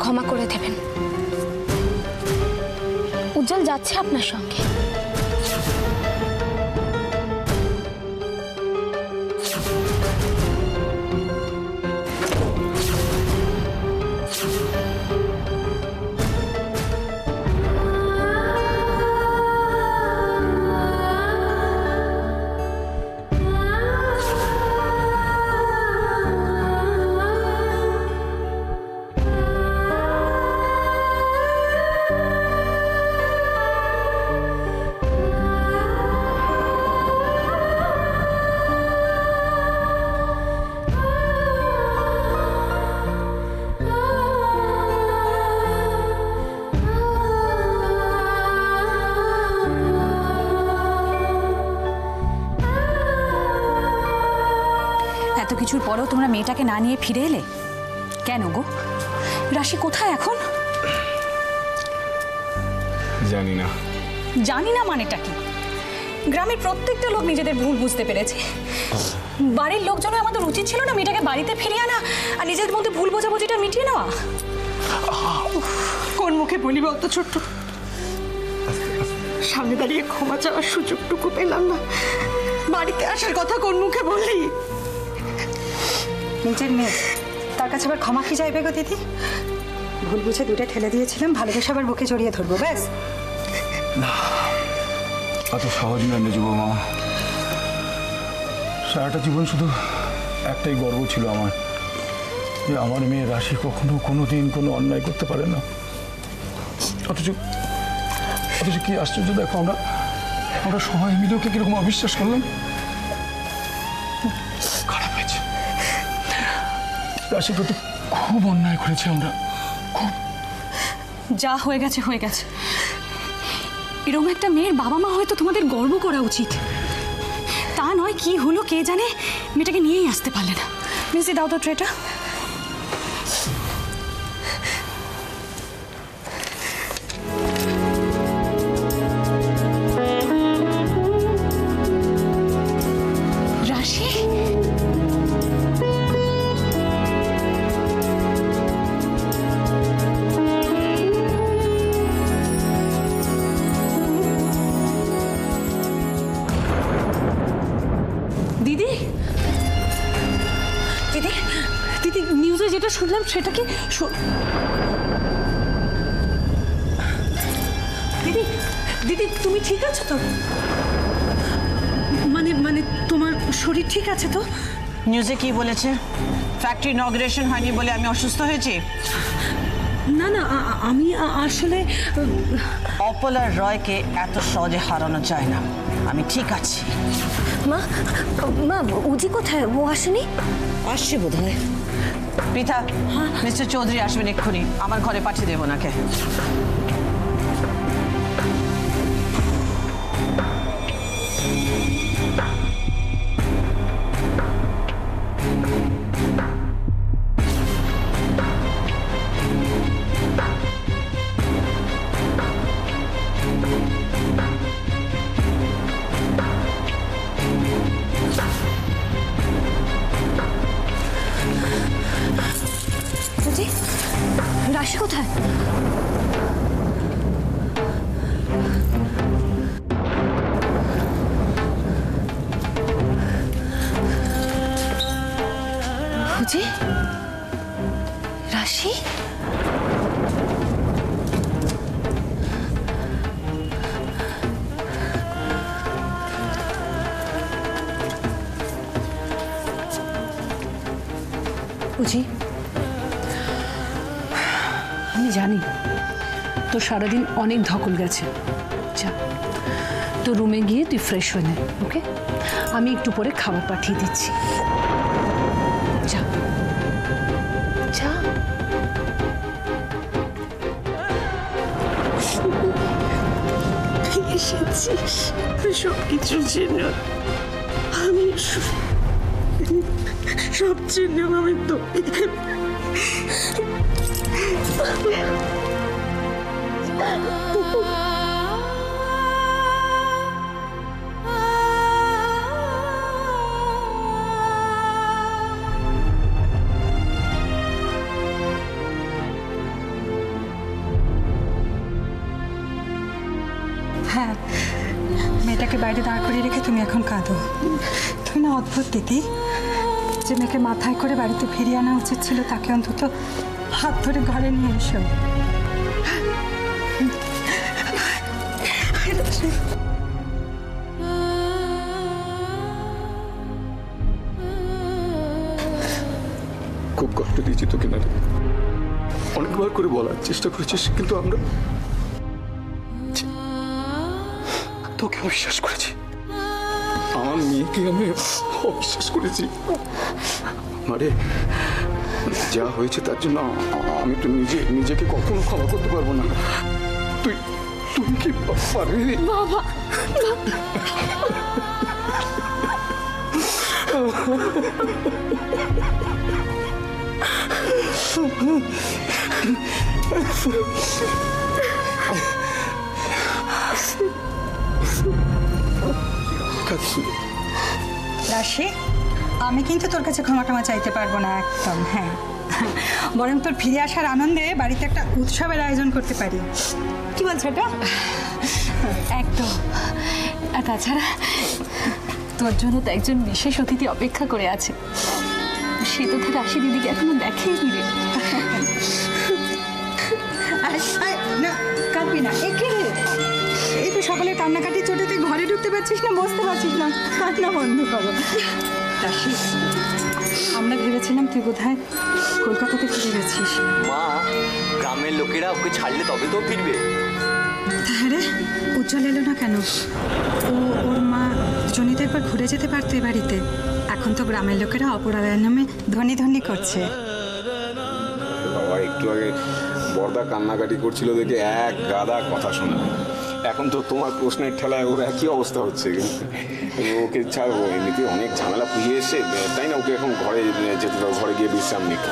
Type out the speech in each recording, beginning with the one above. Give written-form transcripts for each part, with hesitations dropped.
ক্ষমা করে দেবেন। উজ্জ্বল যাচ্ছে আপনার সঙ্গে। এত কিছুর পরেও তোমরা মেয়েটাকে না নিয়ে ফিরে এলে কেন গো? রাশি কোথায় এখন? জানি না। জানি না মানেটা কি? গ্রামের প্রত্যেকটা লোক নিজেদের ভুল বুঝতে পেরেছে। বাড়ির লোকজন আমাদের উচিত ছিল না মেয়েটাকে বাড়িতে ফিরিয়ে আনা আর নিজেদের মধ্যে ভুল বোঝাবুঝিটা মিটিয়ে নেওয়া? কোন মুখে বলিব অত ছোট্ট? সামনে দাঁড়িয়ে ক্ষমা চাওয়ার সুযোগটুকু পেলাম না। বাড়িতে আসার কথা কোন মুখে বললি? নিজের মেয়ে, তার কাছে আবার ক্ষমা কি চাইবে গো দিদি? ভুল বুঝে দুটো ঠেলে দিয়েছিলাম, ভালোবেসে আবার বুকে জড়িয়ে ধরবো ব্যাস। না, অত সহজ নয় মেজো বৌমা। সারাটা জীবন শুধু একটাই গর্ব ছিল আমার, যে আমার মেয়ে রাশি কখনো কোনোদিন কোনো অন্যায় করতে পারে না। অথচ কি আশ্চর্য, দেখো আমরা সবাই মিলে ওকে কিরকম অবিশ্বাস করলাম। খারাপ হয়েছে, রাশির প্রতি খুব অন্যায় করেছি আমরা, খুব। যা হয়ে গেছে হয়ে গেছে। এরকম একটা মেয়ের বাবা মা হয়তো তোমাদের গর্ব করা উচিত। তা নয়, কি হলো কে জানে, মেয়েটাকে নিয়েই আসতে পারলে না। মিসি দাও তো ট্রেটা। রাশি, দিদি দিদি দিদি নিউজে যেটা শুনলাম সেটা কি? দিদি দিদি তুমি ঠিক আছো তো? মানে তোমার শরীর ঠিক আছে তো? নিউজে কি বলেছে? ফ্যাক্টরি ইনগ্রেশন হয়নি বলে আমি অসুস্থ হয়েছি? না না, আমি আসলে অপলা রয়কে এত সহজে হারানো যায় না। আমি ঠিক আছি। মা, উজি কোথায়? ও আসেনি? আসছে বোধ হয়। পিতা, মিস্টার চৌধুরী আসবেন এক্ষুনি, আমার ঘরে পাঠিয়ে দেবো ওনাকে। রাশি কোথায়? বুঝি রাশি? বুঝি আমি জানি তো সারাদিন অনেক ধকল গেছে। যা তো রুমে গিয়ে তুই ফ্রেশ হয়ে নে, ওকে? আমি একটু পরে খাবার পাঠিয়ে দিচ্ছি। যা যা। এসেছিস সবকিছুর জন্য। আমি সব জন্য আমি তো বাইরে দাঁড় করিয়ে রেখে তুমি এখন কাঁদো। তুমি না অদ্ভুত দিদি, যে মেয়েকে মাথায় করে বাড়িতে ফিরিয়ে আনা উচিত ছিল তাকে অন্তত হাত ধরে ঘরে নিয়ে এসো। খুব কষ্ট দিয়েছি তোকে না রে। অনেকবার করে বলার চেষ্টা করেছিস, কিন্তু আমরা তোকে অবিশ্বাস করেছি, আমার মেয়েকে আমি অবিশ্বাস করেছি। আরে যা হয়েছে তার জন্য আমি তো নিজেকে কখনো ক্ষমা করতে পারবো না। তুই কি পারবি? বাবা রাশি, আমি কিন্তু তোর কাছে ক্ষমা টমা চাইতে পারবো না একদম। হ্যাঁ, বরং তোর ফিরে আসার আনন্দে বাড়িতে একটা উৎসবের আয়োজন করতে পারি। কি বলছো এটা? একদম। আর তাছাড়া তোর জন্য তো একজন বিশেষ অতিথি অপেক্ষা করে আছে। সে তো রাশি দিদিকে এখনো দেখেনি রে। না, কাঁদবি না। এই তো সকালে কান্নাকাটি চোটে তুই ঘরে ঢুকতে পারছিস না, বসতে পারছিস না, কান্না বন্ধ করো। রাশি, আমরা ভেবেছিলাম তুই বোধহয় কলকাতাতে ফিরে গেছিস। মা, গ্রামের লোকেরা ওকে ছাড়লে তবে তো ফিরবে। তাহলে উজ্জ্বল এলো না কেন? ওর মা জনিতে একবার ঘুরে যেতে পারতো এ বাড়িতে। এখন তো গ্রামের লোকেরা অপরাধের নামে ধ্বনি ধ্বনি করছে। বাবা, একটু আগে বর্দা কান্নাকাটি করছিল দেখে এক গাদা কথা শোনা। এখন তো তোমার প্রশ্নের ঠেলায় ওর একই অবস্থা হচ্ছে। ওকে ছাড়বো, এমনিতে অনেক ঝামেলা পুষিয়ে এসে, তাই না? ওকে এখন ঘরে যেতে দাও, ঘরে গিয়ে বিশ্রাম নিক।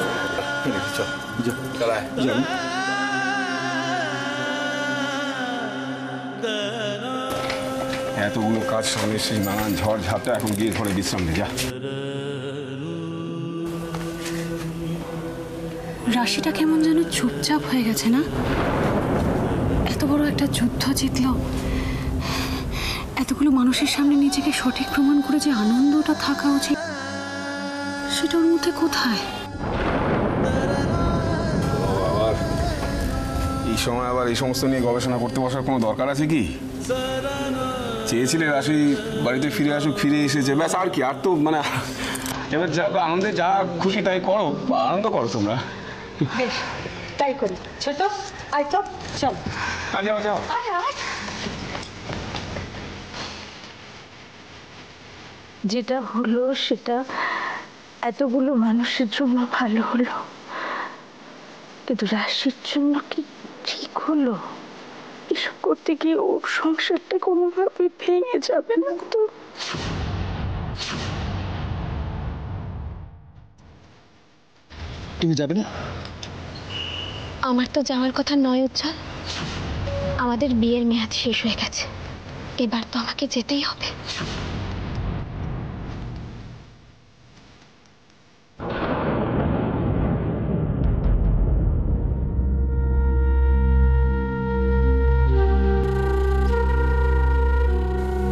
এতগুলো কাজ সামনে এসে নানান ঝড় ঝাপটা, এখন গিয়ে ঘরে বিশ্রাম নে, যা। রাশিটা কেমন যেন চুপচাপ হয়ে গেছে না? এত বড় একটা যুদ্ধ জিতলো, এতগুলো মানুষের সামনে নিজেকে সঠিক প্রমাণ করে যে আনন্দটা থাকা উচিত, সেটা ওর মধ্যে কোথায়? আবার এই সময় আবার এই সমস্ত নিয়ে গবেষণা করতে বসার কোনো দরকার আছে কি? চেয়েছিলে রাশি বাড়িতে ফিরে আসুক, ফিরে এসেছে, ব্যাস। আর কি? আর তো মানে এবার যা আনন্দে যা খুশি তাই করো, আনন্দ করো তোমরা। বেশ, তাই করি। ছোট, আয় তো, চল। যাও যাও। যেটা হলো সেটা এতগুলো মানুষের জন্য ভালো হলো, কিন্তু রাশির জন্য কি ঠিক হলো? এসব করতে গিয়ে ওর সংসারটা কোনোভাবে ভেঙে যাবে না তো? তুমি যাবে না? আমার তো যাওয়ার কথা নয় উজ্জ্বল। আমাদের বিয়ের মেয়াদ শেষ হয়ে গেছে, এবার তো আমাকে যেতেই হবে।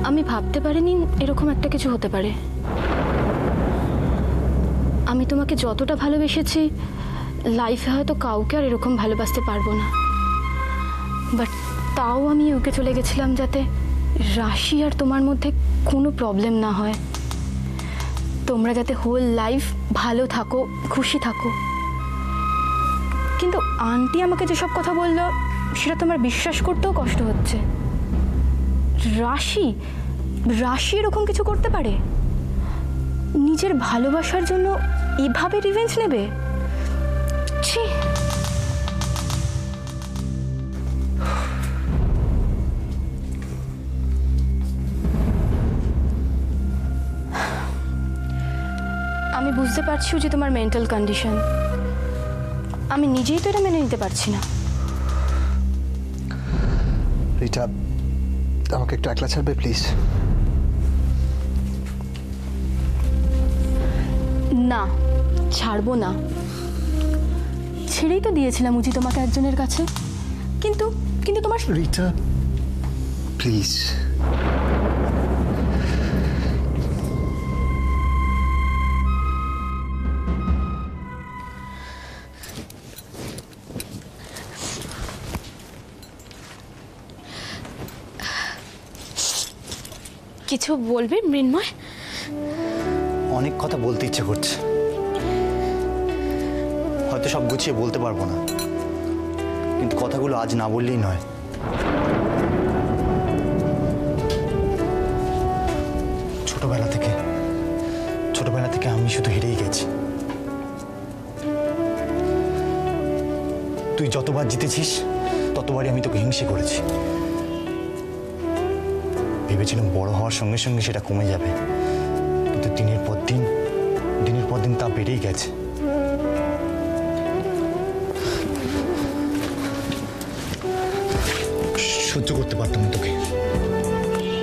আমি ভাবতে পারিনি এরকম একটা কিছু হতে পারে। আমি তোমাকে যতটা ভালোবেসেছি, লাইফে হয়তো কাউকে আর এরকম ভালোবাসতে পারবো না। বাট তাও আমি ওকে চলে গেছিলাম যাতে রাশি আর তোমার মধ্যে কোনো প্রবলেম না হয়, তোমরা যাতে হোল লাইফ ভালো থাকো, খুশি থাকো। কিন্তু আন্টি আমাকে যেসব কথা বললো সেটা তোমার বিশ্বাস করতেও কষ্ট হচ্ছে। রাশি রাশি এরকম কিছু করতে পারে? নিজের ভালোবাসার জন্য এভাবে রিভেঞ্জ নেবে? ছি! আমি বুঝতে পারছি যে তোমার মেন্টাল কন্ডিশন, আমি নিজেই তো এটা মেনে নিতে পারছি না। রিটা, আমাকে একটু একলা ছাড়বে প্লিজ? না, ছাড়বো না। ছেড়েই তো দিয়েছিলাম উজি তোমাকে একজনের কাছে, কিন্তু তোমার রিটা প্লিজ। কিছু বলবে মৃন্ময়? অনেক কথা বলতে ইচ্ছে করছে, হয়তো সব গুছিয়ে বলতে পারবো না, কিন্তু কথাগুলো আজ না বললেই নয়। ছোটবেলা থেকে আমি শুধু হেরেই গেছি। তুই যতবার জিতেছিস ততবারই আমি তোকে হিংসে করেছি। ভেবেছিলাম বড় হওয়ার সঙ্গে সঙ্গে সেটা কমে যাবে, কিন্তু দিনের পর দিন তা বেড়েই গেছে। সহ্য করতে পারতাম না তোকে,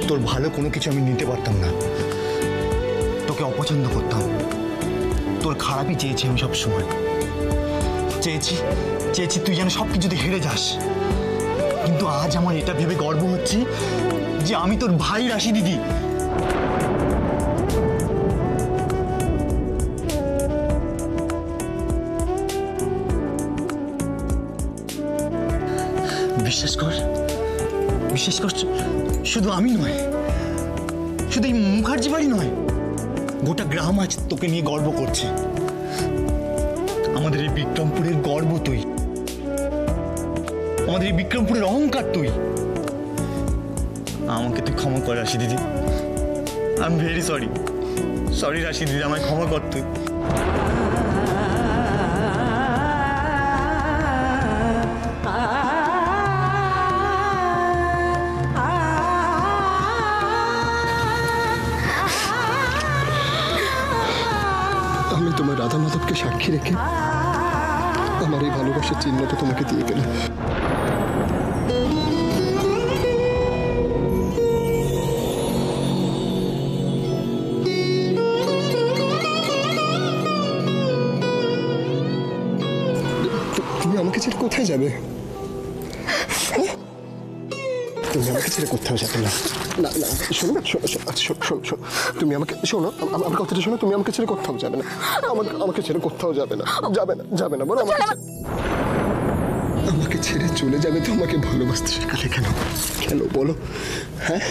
তোর ভালো কোনো কিছু আমি নিতে পারতাম না, তোকে অপছন্দ করতাম, তোর খারাপই চেয়েছি আমি সবসময়। চেয়েছি তুই যেন সব কিছুতে হেরে যাস, কিন্তু আজ আমার এটা ভেবে গর্ব হচ্ছে যে আমি তোর ভাই রাশি দিদি। বিশ্বাস কর শুধু আমি নয়, শুধু এই মুখার্জি বাড়ি নয়, গোটা গ্রাম আজ তোকে নিয়ে গর্ব করছে। আমাদের এই বিক্রমপুরের গর্ব তুই, আমাদের এই বিক্রমপুরের অহংকার তুই। আমাকে তুই ক্ষমা কর রাশি দিদি, আই এম ভেরি সরি রাশি দিদি, আমায় ক্ষমা কর তুই। আমি তোমার রাধা মাধবকে সাক্ষী রেখে আমার এই ভালোবাসার চিহ্নটা তোমাকে দিয়ে গেলাম। তুমি আমাকে ছেড়ে কোথায় যাবে? তুমি আমাকে ছেড়ে কোথাও যাবে না। না না শোনো তুমি আমাকে শোনো, আমার কথাটা শোনো, তুমি আমাকে ছেড়ে কোথাও যাবে না, আমাকে ছেড়ে কোথাও যাবে না বলো। আমাকে ছেড়ে চলে যাবে তো আমাকে ভালোবাসতে শেখালে কেন বলো? হ্যাঁ,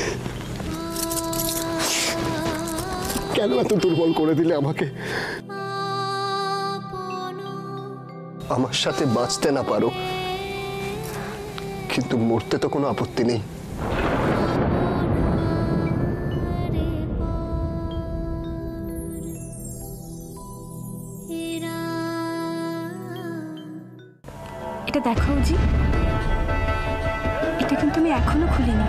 কেন এত দুর্বল করে দিলে আমাকে? আমার সাথে বাঁচতে না পারো, কিন্তু মরতে তো কোনো আপত্তি নেই। এটা দেখো জি, এটা কিন্তু আমি এখনো খুলিনি।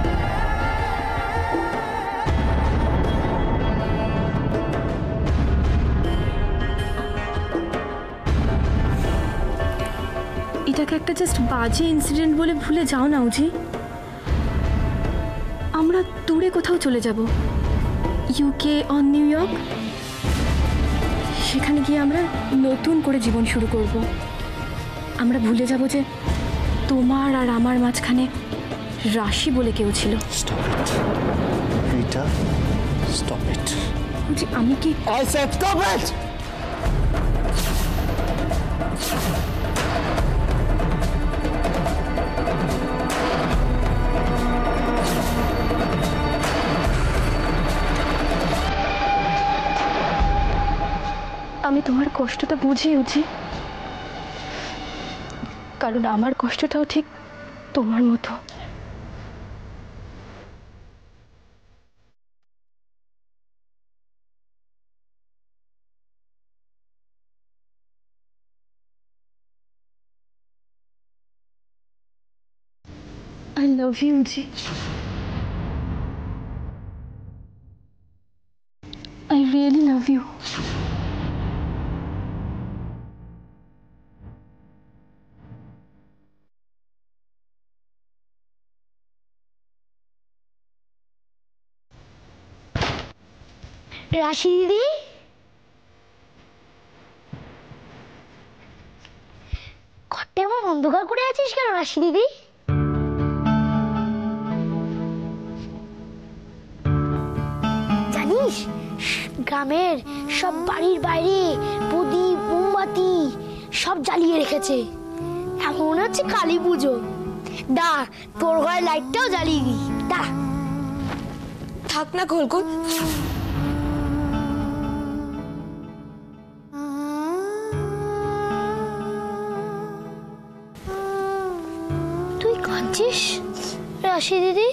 এটাকে একটা জাস্ট বাজে ইনসিডেন্ট বলে ভুলে যাও না উজি। আমরা দূরে কোথাও চলে যাব, ইউকে অন নিউ ইয়র্ক। সেখানে গিয়ে আমরা নতুন করে জীবন শুরু করব। আমরা ভুলে যাব যে তোমার আর আমার মাঝখানে রাশি বলে কেউ ছিল। আমি কি আমি তোমার কষ্টটা বুঝি উঠি, কারণ আমার কষ্টটাও ঠিক তোমার মতো। I love you, Uji. I really love you. রাশি দিদি, ঘরটা এমন অন্ধকার করে আছিস কেন রাশি দিদি? জানিস গ্রামের সব বাড়ির বাইরে প্রদীপ মোমবাতি সব জ্বালিয়ে রেখেছে, এখন মনে হচ্ছে কালী পুজো। দা তোর ঘরে লাইটটাও জ্বালিয়ে দি। দা থাক না কলকল। তুই কাঁদছিস রাশি দিদি?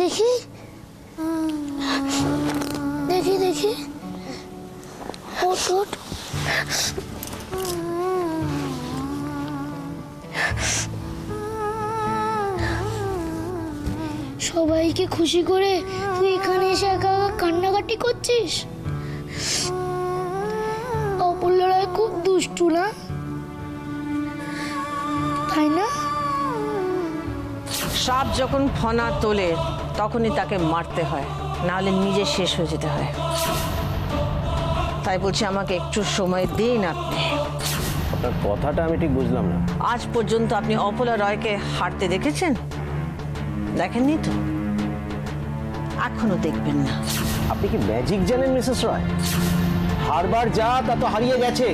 দেখি দেখি দেখি, ওঠ ওঠ। সবাইকে খুশি করে তুই এখানে এসে একা একা কান্নাকাটি করছিস? অপূল্য রায় খুব দুষ্টু না, তাই না? সাপ যখন ফনা তোলে তখনই তাকে মারতে হয়, নাহলে নিজে শেষ হয়ে যেতে হয়। তাই বলছি আমাকে একটু সময় দিন আপনি। আপনার কথাটা আমি ঠিক বুঝলাম না। আজ পর্যন্ত আপনি অপূল্য রায়কে হারতে দেখেছেন? দেখেননি তো, এখনো দেখবেন না। আপনি কি ম্যাজিক জানেন মিসেস রয়? হারবার যা তা তো হারিয়ে গেছে।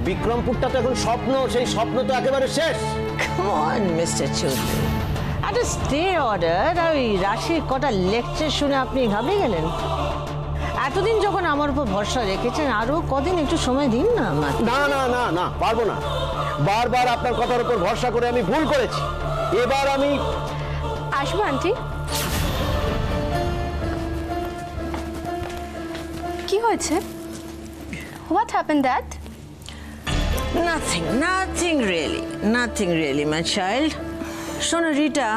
বিক্রমপুরটা তো এখন স্বপ্ন, সেই স্বপ্ন তো একেবারে শেষ। Come on, Mr. চৌধুরী, একটা স্টে অর্ডার আর ওই রাশির কটা লেকচার শুনে আপনি ঘাবড়ে গেলেন? এতদিন যখন আমার উপর ভরসা রেখেছেন, আরো কদিন একটু সময় দিন না আমার। না না না না, পারবো না। বারবার আপনার কথার উপর ভরসা করে আমি ভুল করেছি। এবার আমি আসবো আন্টি। কি হয়েছে? What happen that? Nothing really, my child. শোনো রিটা,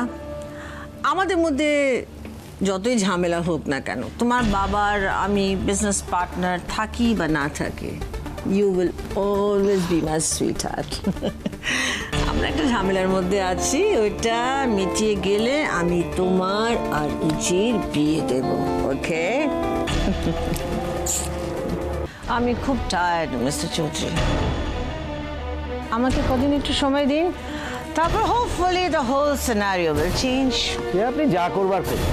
আমাদের মধ্যে যতই ঝামেলা হোক না কেন, তোমার বাবার আমি বিজনেস পার্টনার থাকি বা না থাকি, you will always be my sweet heart. আমরা একটা ঝামেলার মধ্যে আছি, ওইটা মিটিয়ে গেলে আমি তোমার আর উজির বিয়ে দেব, ওকে? আমি খুব টায়ার্ড মিস্টার চৌধুরী, আমাকে কদিন একটু সময় দিন, তারপর hopefully the whole scenario will change. আপনি যা করবার করুন,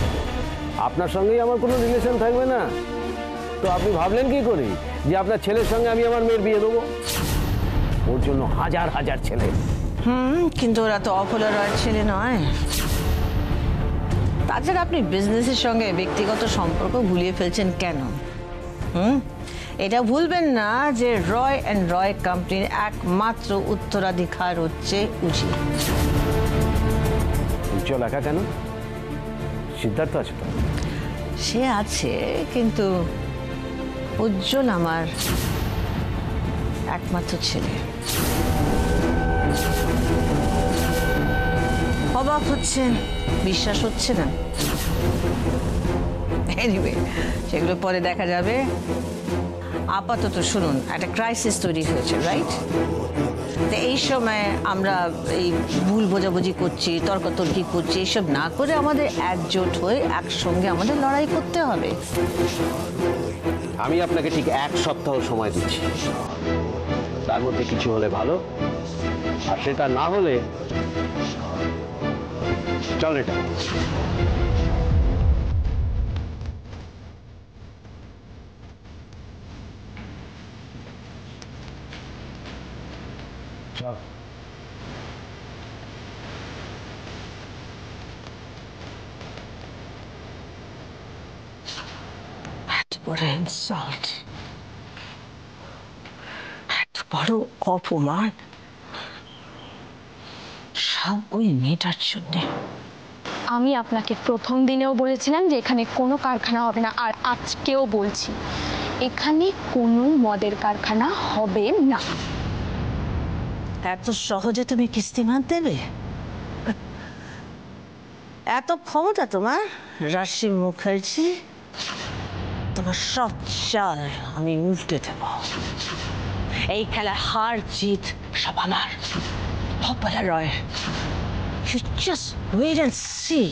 আপনার সঙ্গেই আমার কোনো রিলেশন থাকবে না। তো আপনি ভাবলেন কি করি যে আপনার ছেলের সঙ্গে আমি আমার মেয়ের বিয়ে দেবো? ওর জন্য হাজার হাজার ছেলে। কিন্তু ওরা তো অপূল্য রায়ের ছেলে নয়। তাছাড়া আপনি বিজনেসের সঙ্গে ব্যক্তিগত সম্পর্ক ভুলিয়ে ফেলছেন কেন? এটা ভুলবেন না যে রয় অ্যান্ড রয় কোম্পানির একমাত্র উত্তরাধিকার হচ্ছে উজি। উজ্জ্বল একা কেন? সিদ্ধার্থ আছে তো? সে আছে, কিন্তু উজ্জ্বল আমার একমাত্র ছেলে। অবাক হচ্ছেন, বিশ্বাস হচ্ছে না? এনিওয়ে, সেগুলো পরে দেখা যাবে। আপাতত শুনুন, একটা ক্রাইসিস তৈরি হয়েছে, রাইট? তো এই সময় আমরা এই ভুল বোঝাবুঝি করছি, তর্কাতর্কি করছি, এইসব না করে আমাদের একজোট হয়ে একসঙ্গে আমাদের লড়াই করতে হবে। আমি আপনাকে ঠিক 1 সপ্তাহ সময় দিচ্ছি। তার মধ্যে কিছু হলে ভালো, আর সেটা না হলে চল এটা। চল। এত বড় ইনসাল্ট, এত বড় অপমান, সব ওই মেয়েটার জন্যে। আমি আপনাকে প্রথম দিনেও বলেছিলাম যে এখানে কোনো কারখানা হবে না, আর আজকেও বলছি এখানে কোনো মদের কারখানা হবে না। এত সহজে তুমি কিস্তিমাত দেবে? এত ক্ষমতা তোমার রাশি মুখার্জি? তোমার সব চাল আমি উল্টে দেব। এই খেলার হার জিত সব আমার। অপূল্য রায়, you just wait and see.